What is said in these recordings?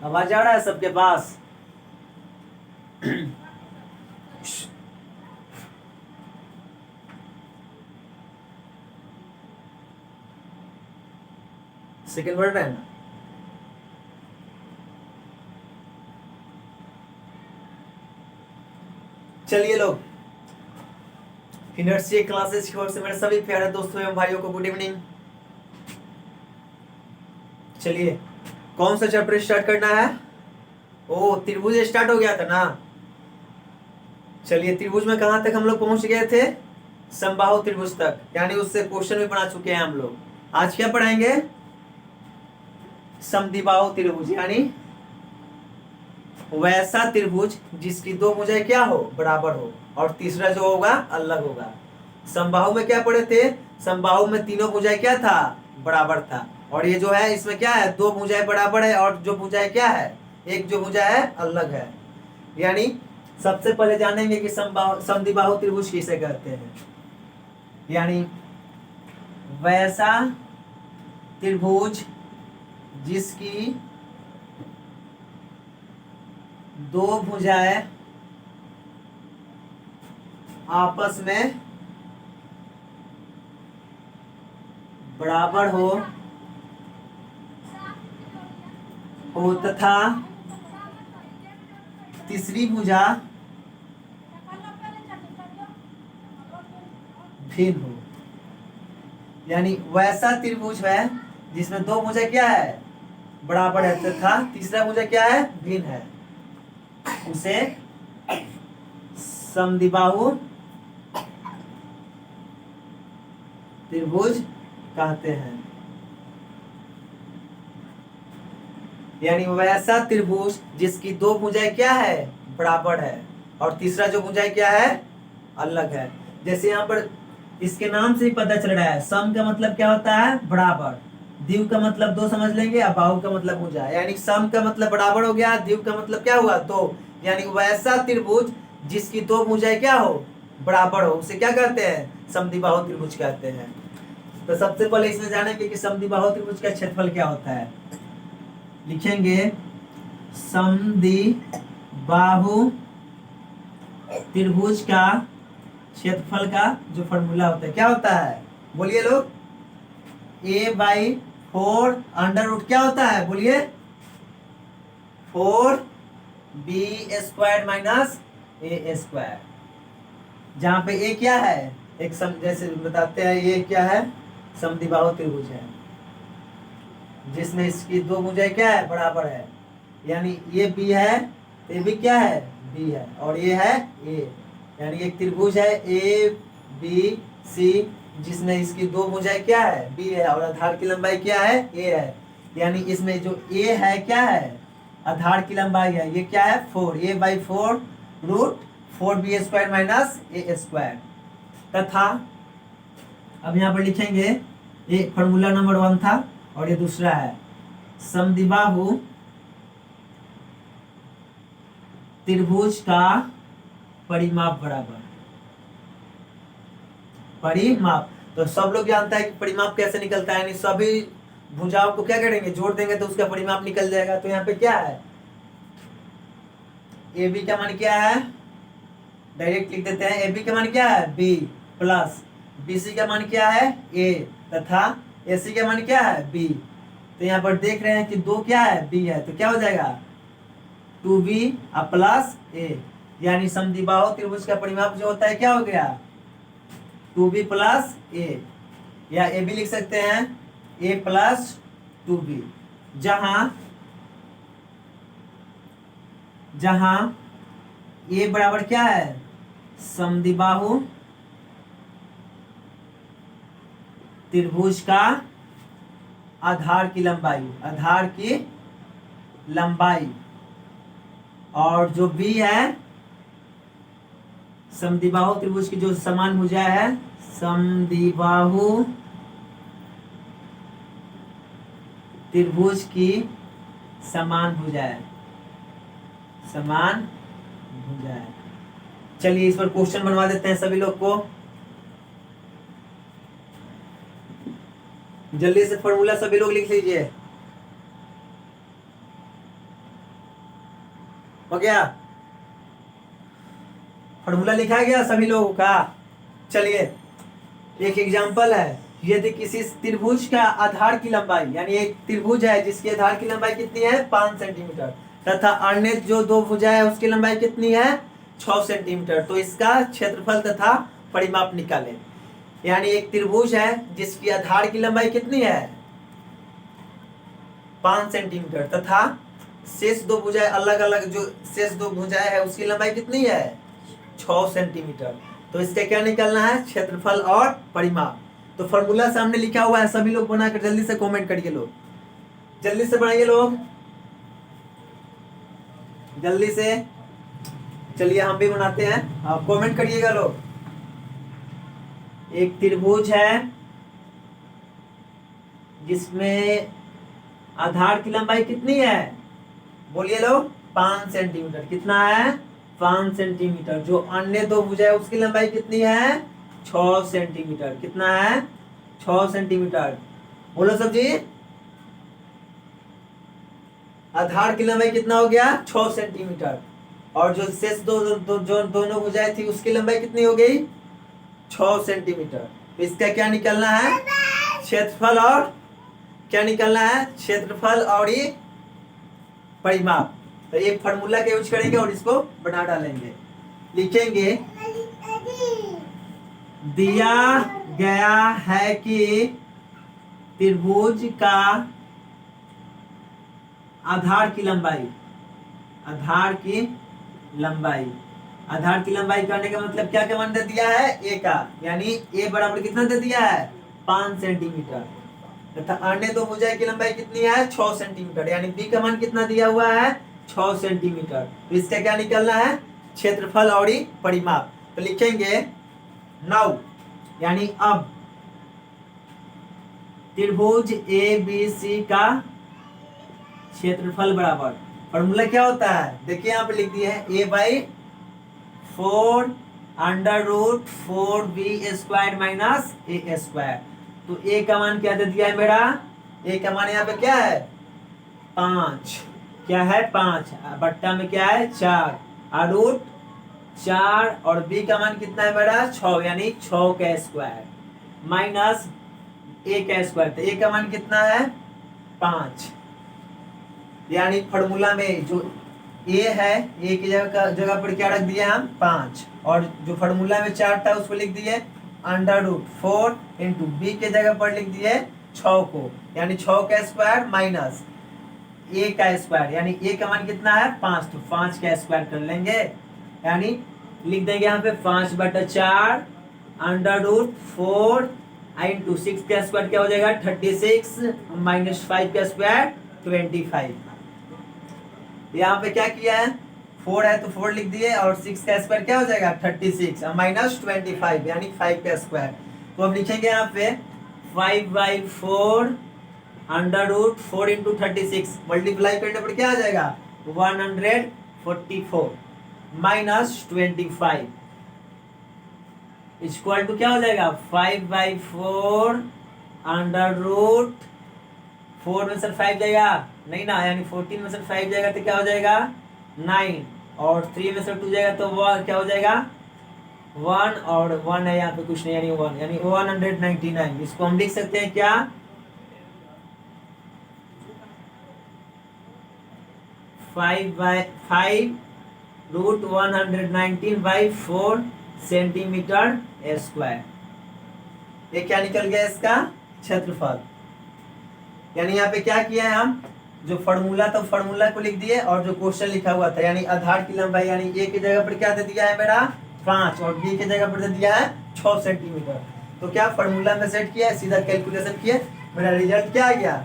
आवाज आ रहा है सबके पास? सेकंड वर्ड है ना? चलिए लोग, इनर्सी क्लासेस की ओर से मेरे सभी प्यारे दोस्तों एवं भाइयों को गुड इवनिंग। चलिए, कौन सा चैप्टर स्टार्ट करना है? ओ, त्रिभुज स्टार्ट हो गया था ना। चलिए, त्रिभुज में कहां तक हम लोग पहुंच गए थे? समबाहु त्रिभुज तक, यानी उससे क्वेश्चन भी बना चुके हैं हम लोग। आज क्या पढ़ाएंगे? समद्विबाहु त्रिभुज, यानी वैसा त्रिभुज जिसकी दो भुजाएं क्या हो? बराबर हो, और तीसरा जो होगा अलग होगा। समबाहु में क्या पढ़े थे? समबाहु में तीनों भुजाएं क्या था? बराबर था। और ये जो है इसमें क्या है? दो भुजाएं बराबर है और जो भुजाएं क्या है? एक जो भुजा है अलग है। यानी सबसे पहले जानेंगे कि समद्विबाहु त्रिभुज किसे कहते हैं। यानी वैसा त्रिभुज जिसकी दो भुजाएं आपस में बराबर हो तथा तीसरी भुजा भिन्न हो। यानी वैसा त्रिभुज है जिसमें दो भुजा क्या है? बराबर है तथा तीसरा भुजा क्या है? भिन्न है, उसे समद्विबाहु त्रिभुज कहते हैं। यानी वैसा त्रिभुज जिसकी दो भुजाएं क्या है? बराबर है, और तीसरा जो भुजाएं क्या है? अलग है। जैसे यहाँ पर इसके नाम से ही पता चल रहा है, सम का मतलब क्या होता है? बराबर। द्विव का मतलब दो समझ लेंगे, और बाहु का मतलब भुजा। यानी सम का मतलब बराबर हो गया, द्विव का मतलब क्या हुआ? दो। यानी वैसा त्रिभुज जिसकी दो भुजाएं क्या हो? बराबर हो, उसे क्या कहते हैं? समद्विबाहु त्रिभुज कहते हैं। तो सबसे पहले इसमें जानेंगे कि समद्विबाहु त्रिभुज का क्षेत्रफल क्या होता है। लिखेंगे समद्विबाहु त्रिभुज का क्षेत्रफल का जो फॉर्मूला होता है क्या होता है? बोलिए लोग। a/4 अंडर रूट क्या होता है? बोलिए। 4b² minus a²। जहां पे a क्या है? एक जैसे बताते हैं, ये क्या है? समद्विबाहु त्रिभुज है जिसमें इसकी दो भुजाएं क्या है? बराबर है। यानी ये b है, ये भी क्या है? b है, और ये है a। यानी एक त्रिभुज है ABC जिसमें इसकी दो भुजाएं क्या है? b है, और आधार की लंबाई क्या है? a है। यानी इसमें जो a है क्या है? आधार की लंबाई है, ये क्या है? 4। a/4 root 4b² minus a²। तथा अब यहाँ पर लिखेंगे, ये फॉर्मूला नंबर 1 था और ये दूसरा है। समद्विबाहु त्रिभुज का परिमाप बराबर। परिमाप तो सब लोग जानता है कि परिमाप कैसे निकलता है। यानी सभी भुजाओं को क्या करेंगे? जोड़ देंगे तो उसका परिमाप निकल जाएगा। तो यहाँ पे क्या है? ए बी का मान क्या है? डायरेक्ट लिख देते हैं। ए बी का मान क्या है? b प्लस बी सी का मान क्या है? a तथा ए सी का मान क्या है? b। तो यहाँ पर देख रहे हैं कि दो क्या है? b है, तो क्या हो जाएगा? 2b plus a। यानी समद्विबाहु त्रिभुज का परिमाप जो होता है क्या हो गया? 2b प्लस a, या a भी लिख सकते हैं a प्लस 2b। जहां a बराबर क्या है? समद्विबाहु त्रिभुज का आधार की लंबाई, और जो b है समद्विबाहु त्रिभुज की जो समान भुजा है, समद्विबाहु त्रिभुज की समान भुजा है। चलिए इस पर क्वेश्चन बनवा देते हैं सभी लोग को। जल्दी से फॉर्मूला सभी लोग लिख लीजिए। हो गया? फॉर्मूला लिखा गया सभी लोगों का? चलिए एक एग्जांपल है। यदि किसी त्रिभुज का आधार की लंबाई, यानी एक त्रिभुज है जिसकी आधार की लंबाई कितनी है 5 सेंटीमीटर, तथा अन्य जो दो भुजा है उसकी लंबाई कितनी है 6 सेंटीमीटर, तो इसका क्षेत्रफल तथा परिमाप निकालें। यानी एक त्रिभुज है जिसकी आधार की लंबाई कितनी है 5 सेंटीमीटर, तथा शेष दो भुजाएं अलग अलग, जो शेष दो भुजाएं है उसकी लंबाई कितनी है 6 सेंटीमीटर। तो इसका क्या निकालना है क्षेत्रफल और परिमाप। तो फॉर्मूला सामने लिखा हुआ है, सभी लोग बनाकर जल्दी से कमेंट करिए लोग, जल्दी से बनाइए लोग, जल्दी से। चलिए हम भी बनाते हैं, आप कमेंट करिएगा लोग। एक त्रिभुज है जिसमें आधार की लंबाई कितनी है, बोलिए लोग 5 सेंटीमीटर। कितना है 5 सेंटीमीटर। जो अन्य दो भुजा है उसकी लंबाई कितनी है 6 सेंटीमीटर। कितना है 6 सेंटीमीटर। बोलो सब जी, आधार की लंबाई कितना हो गया 6 सेंटीमीटर, और जो शेष जो दोनों भुजाएं थी उसकी लंबाई कितनी हो गई 6 सेंटीमीटर। तो इसका क्या निकलना है क्षेत्रफल, और क्या निकलना है क्षेत्रफल और ये परिमाप। तो एक फार्मूला का यूज करेंगे और इसको बना डालेंगे। लिखेंगे दिया गया है कि त्रिभुज का आधार की लंबाई, आधार की लंबाई करने का मतलब क्या क्या मान दे दिया है ए का, यानी ए बराबर कितना दे दिया है 5 सेंटीमीटर, तथा अन्य दो भुजाएं की लंबाई कितनी है 6 सेंटीमीटर, यानी बी का मान कितना दिया हुआ है 6 सेंटीमीटर। तो इसका क्या निकलना है क्षेत्रफल और परिमाप। तो लिखेंगे नाउ, यानी अब त्रिभुज ए बी सी का क्षेत्रफल बराबर, फॉर्मूला क्या होता है देखिए यहाँ पे लिख दिए है a by 4 under root 4b² minus a²। तो a का मान क्या दे दिया है मेरा, a का मान यहाँ पे क्या है 5, क्या है 5, बट्टा में क्या है 4, रूट 4, और b का मान कितना है मेरा 6, यानी 6 का स्क्वायर माइनस a का स्क्वायर। तो a का मान कितना है 5, यानी फॉर्मूला में जो a है a की जगह पर क्या रख दिया हम 5, और जो फॉर्मूला में 4 था उसको लिख दिए अंडर रूट 4 इंटू बी के जगह पर लिख दिए 6 को, यानी 6 का स्क्वायर माइनस a का स्क्वायर, यानी a का मान कितना है 5, तो 5 का स्क्वायर कर लेंगे, यानी लिख देंगे यहाँ पे 5/4 अंडर रूट 4 इंटू 6 का स्क्वायर क्या हो जाएगा 36 माइनस 5 का स्क्वायर 25। यहाँ पे क्या किया है 4 है तो 4 लिख दिए, और 6 का स्क्वायर क्या हो जाएगा 36 माइनस 25, यानी 5 का स्क्वायर। तो अब लिखेंगे यहाँ पे 5/4 अंडर रूट 4 इंटू 36 मल्टीप्लाई करने पर क्या आ जाएगा 144 माइनस 25 इक्वल टू क्या हो जाएगा 5/4 अंडर रूट 4 में से 5 जाएगा नहीं ना, यानी 14 में से 5 जाएगा तो क्या हो जाएगा 9, और 3 में से 2 जाएगा तो वो क्या हो जाएगा 1, और 1 है यहाँ पे कुछ नहीं, यानी 1, यानी 199। इसको हम लिख सकते हैं क्या 5/5 रूट 119/4 सेंटीमीटर स्क्वायर। ये क्या निकल गया इसका क्षेत्रफल। यानी यहाँ पे क्या किया है हम, जो फॉर्मूला था फॉर्मूला को लिख दिए, और जो क्वेश्चन लिखा हुआ था यानी आधार की लंबाई, यानी ए की जगह पर क्या दे दिया है मेरा 5, और बी की जगह पर दे दिया है 6 सेंटीमीटर। तो क्या फॉर्मूला में सेट किया, सीधा कैलकुलेशन किया, मेरा रिजल्ट क्या आ गया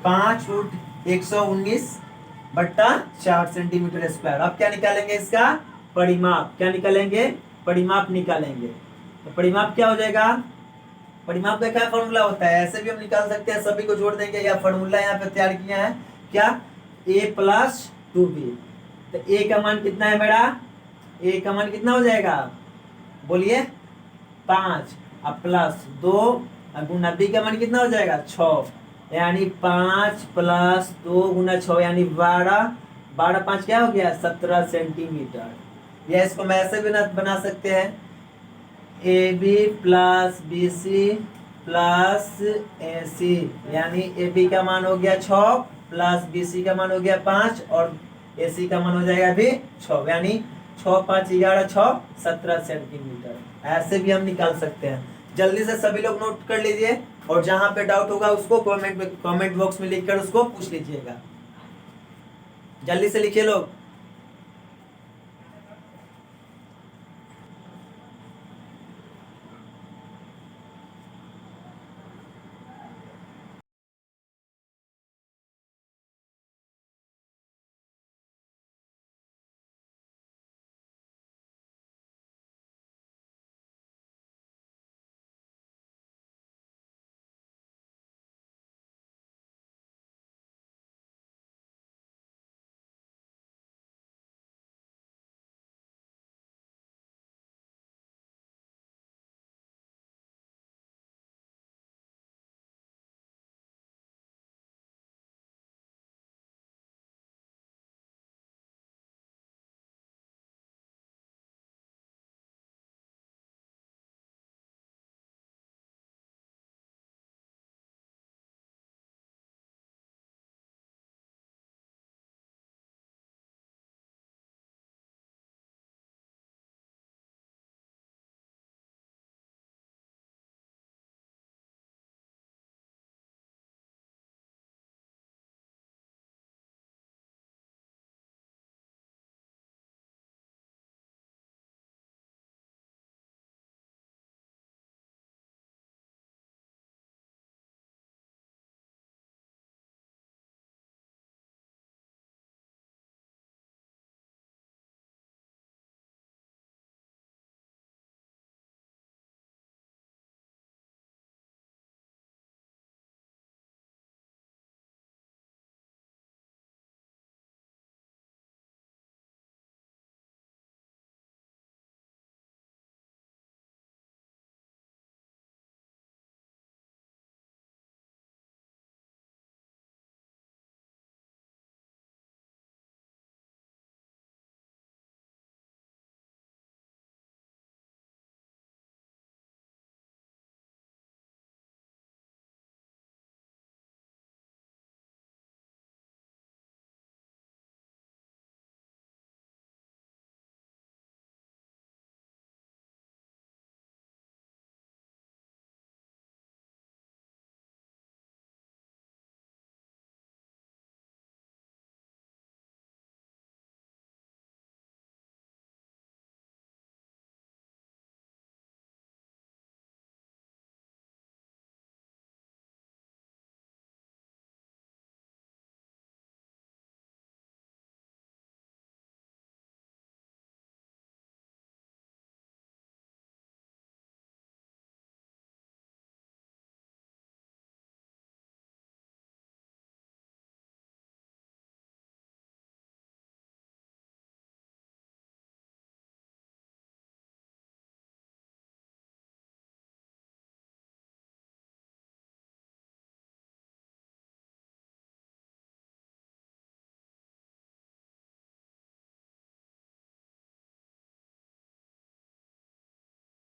5 रूट 119/4 सेंटीमीटर स्क्वायर। अब क्या निकालेंगे इसका परिमाप, क्या निकालेंगे परिमाप निकालेंगे। तो परिमाप क्या हो जाएगा, परिमाप का क्या फॉर्मूला होता है, ऐसे भी हम निकाल सकते हैं, सभी को जोड़ देंगे, या फॉर्मूला यहाँ पे तैयार किया है क्या a + 2b। तो a का मान कितना है मेरा, a का मान कितना हो जाएगा बोलिए 5, अब प्लस 2 गुना बी का मान कितना हो जाएगा 6, यानी 5 + 2 × 6 यानी 12, 12 5 क्या हो गया 17 सेंटीमीटर। या इसको मैं ऐसे भी बना सकते हैं, A B plus B C plus A C, यानी ए बी का मान हो गया 6 प्लस बी सी का मान हो गया 5 और ए सी का मान हो जाएगा अभी 6, यानी 6 5 11 6 17 सेंटीमीटर। ऐसे भी हम निकाल सकते हैं। जल्दी से सभी लोग नोट कर लीजिए और जहां पे डाउट होगा उसको कमेंट बॉक्स में लिखकर उसको पूछ लीजिएगा। जल्दी से लिखिए लोग।